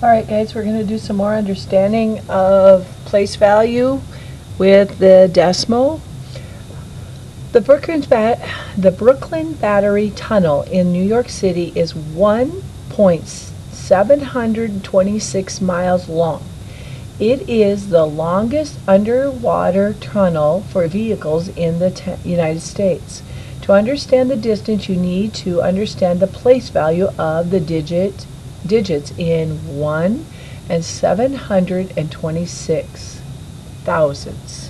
Alright guys, we're going to do some more understanding of place value with the decimal. The Brooklyn Battery Tunnel in New York City is 1.726 miles long. It is the longest underwater tunnel for vehicles in the United States. To understand the distance, you need to understand the place value of the digits in 1 and 726 thousandths.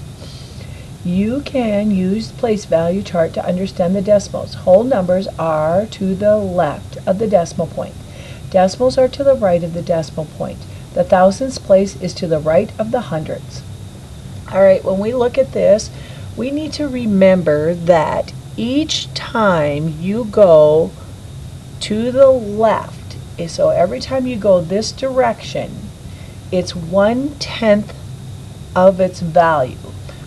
You can use the place value chart to understand the decimals. Whole numbers are to the left of the decimal point. Decimals are to the right of the decimal point. The thousandths place is to the right of the hundredths. Alright, when we look at this, we need to remember that each time you go to the left, so every time you go this direction, it's 1/10 of its value.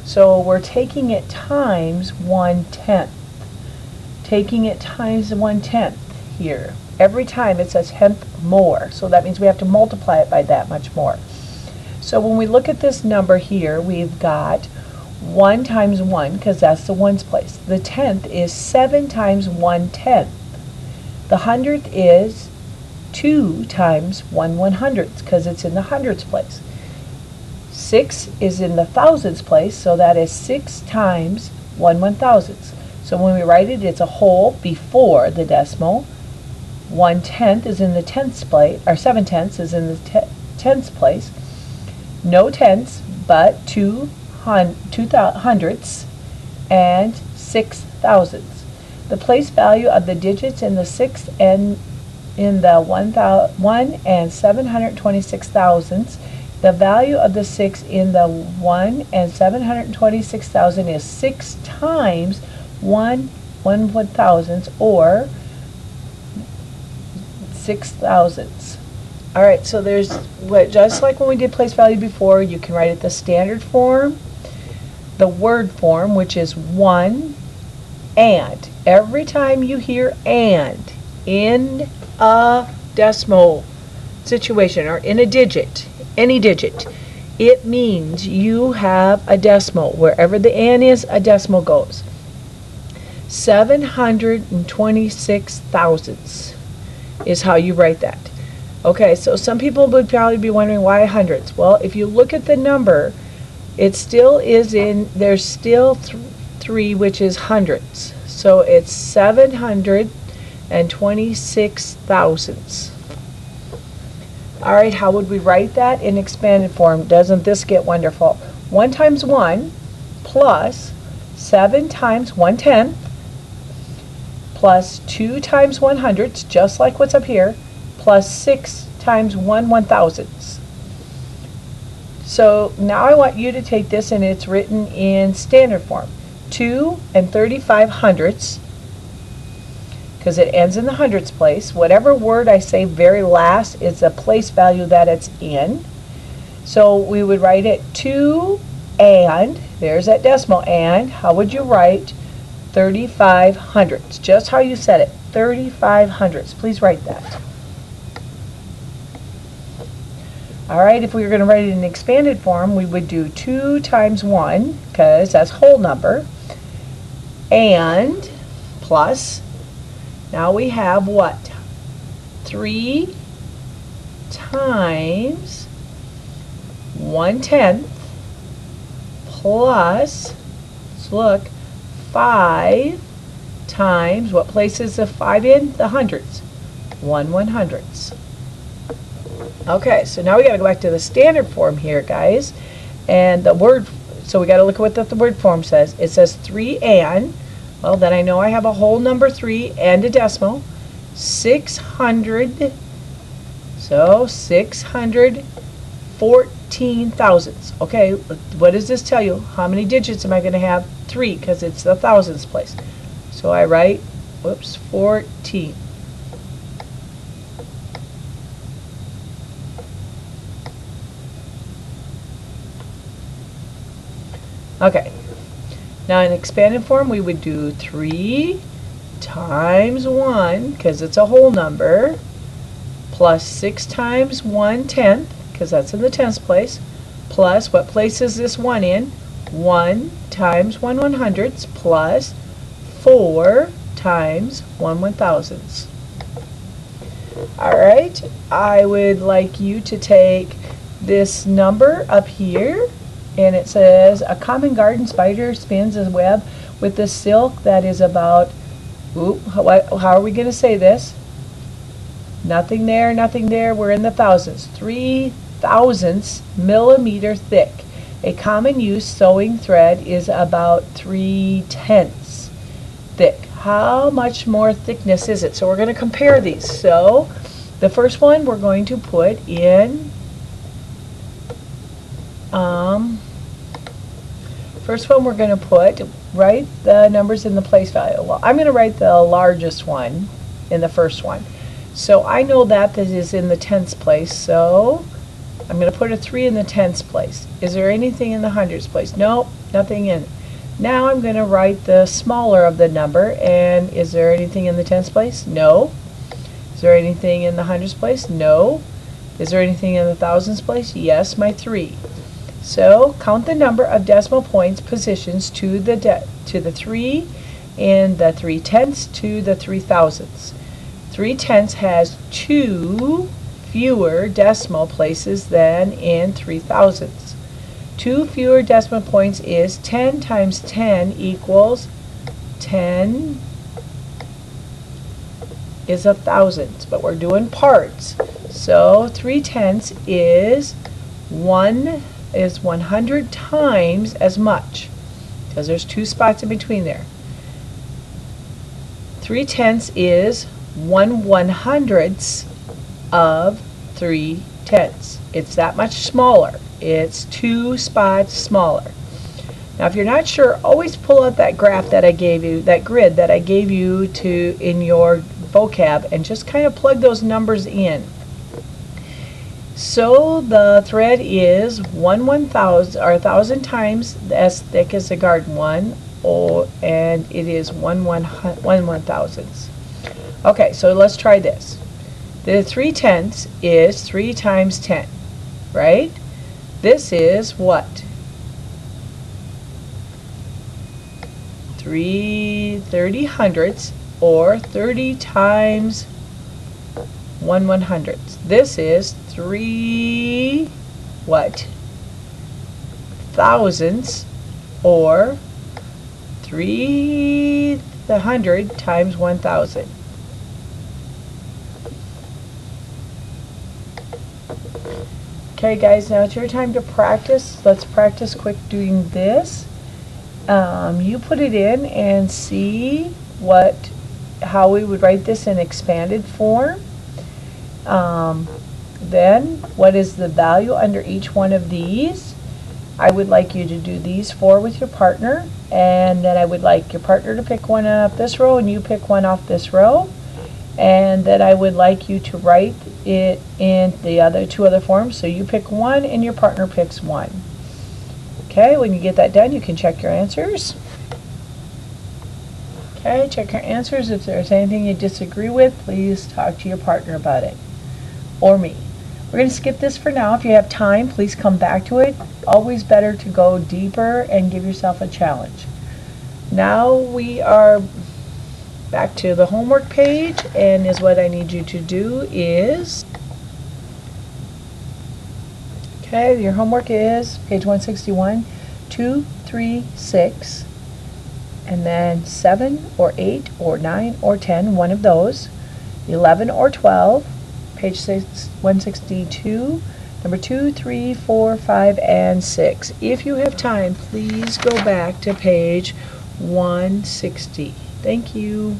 So we're taking it times 1/10. Taking it times 1/10 here. Every time it's a tenth more. So that means we have to multiply it by that much more. So when we look at this number here, we've got 1 times 1, because that's the ones place. The tenth is 7 times 1/10. The hundredth is 2 times 1/100th, because it's in the hundredths place. 6 is in the thousandths place, so that is 6 times 1/1000th. So when we write it, it's a whole before the decimal. 1/10 is in the tenths place, or 7/10 is in the tenths place. No tenths, but 2 hundredths and 6 thousandths. The place value of the digits in the sixth and in the 1 and 726 thousandths. The value of the 6 in the 1 and 726 thousand is 6 times 1/1000th, or 6 thousandths. Alright, so there's just like when we did place value before, you can write it the standard form, the word form, which is 1 and. Every time you hear and in a decimal situation or in a digit, any digit, it means you have a decimal. Wherever the and is, a decimal goes. 726 thousandths is how you write that. Okay, so some people would probably be wondering why hundredths. Well, if you look at the number, it still is in, there's still 3, which is hundredths. So it's 726 thousandths. Alright, how would we write that in expanded form? Doesn't this get wonderful? 1 times 1 plus 7 times 1/10 plus 2 times 100ths, just like what's up here, plus 6 times 1/1000ths. So now I want you to take this, and it's written in standard form. 2 and 35 hundredths, because it ends in the hundredths place. Whatever word I say very last is the place value that it's in. So we would write it 2 and, there's that decimal, and how would you write 35 hundredths? Just how you said it, 35 hundredths. Please write that. Alright, if we were going to write it in expanded form, we would do 2 times 1, because that's whole number, and plus, now we have what? 3 times 1/10 plus, let's look, 5 times, what place is the 5 in? The hundredths. 1/100ths. Okay, so now we got to go back to the standard form here, guys. And the word, so we got to look at what the word form says. It says 3 and, well, then I know I have a whole number 3 and a decimal. 600, so 614 thousandths. Okay, what does this tell you? How many digits am I going to have? 3, because it's the thousandths place. So I write, whoops, 14. Okay, now in expanded form we would do 3 times 1, because it's a whole number, plus 6 times 1/10, because that's in the tens place, plus, what place is this 1 in? 1 times 1 100ths plus 4 times 1 1,000ths. Alright, I would like you to take this number up here, and it says a common garden spider spins a web with the silk that is about, how are we going to say this? Nothing there, nothing there, we're in the thousands. 3/1000 millimeter thick. A common use sewing thread is about 3/10 thick. How much more thickness is it? So we're going to compare these. So the first one we're going to put in, write the numbers in the place value. Well, I'm going to write the largest one in the first one. So I know that this is in the tens place, so I'm going to put a 3 in the tens place. Is there anything in the hundreds place? Nope, nothing in it. Now I'm going to write the smaller of the number, and is there anything in the tens place? No. Is there anything in the hundreds place? No. Is there anything in the thousands place? Yes, my 3. So count the number of decimal points positions to the 3 and the 3/10 to the 3/1000. 3/10 has 2 fewer decimal places than in 3/1000. 2 fewer decimal points is 10 times 10 equals 10 is 1,000, but we're doing parts. So 3/10 is 100 times as much, because there's 2 spots in between there. 3/10 is 1/100th of 3/10. It's that much smaller. It's 2 spots smaller. Now if you're not sure, always pull out that graph that I gave you, that grid that I gave you in your vocab, and just kind of plug those numbers in. So the thread is 1/1000 times as thick as the garden one, and it is 1/1000. Okay, so let's try this. The 3/10 is 3 times 10, right? This is what? 30 hundredths, or 30 times 1 100th. This is 3 what? Thousandths, or 300 times 1,000. Okay guys, now it's your time to practice. Let's practice quick doing this. You put it in and see how we would write this in expanded form. Then, what is the value under each one of these? I would like you to do these 4 with your partner, and then I would like your partner to pick one off this row and you pick one off this row, and then I would like you to write it in the 2 other forms. So you pick one and your partner picks one. Okay, when you get that done, you can check your answers. Okay, check your answers. If there's anything you disagree with, please talk to your partner about it, or me. We're going to skip this for now. If you have time, please come back to it. Always better to go deeper and give yourself a challenge. Now we are back to the homework page, and what I need you to do is, okay, your homework is page 161, 2, 3, 6, and then 7 or 8 or 9 or 10, one of those, 11 or 12, page 162, number 2, 3, 4, 5, and 6. If you have time, please go back to page 160. Thank you.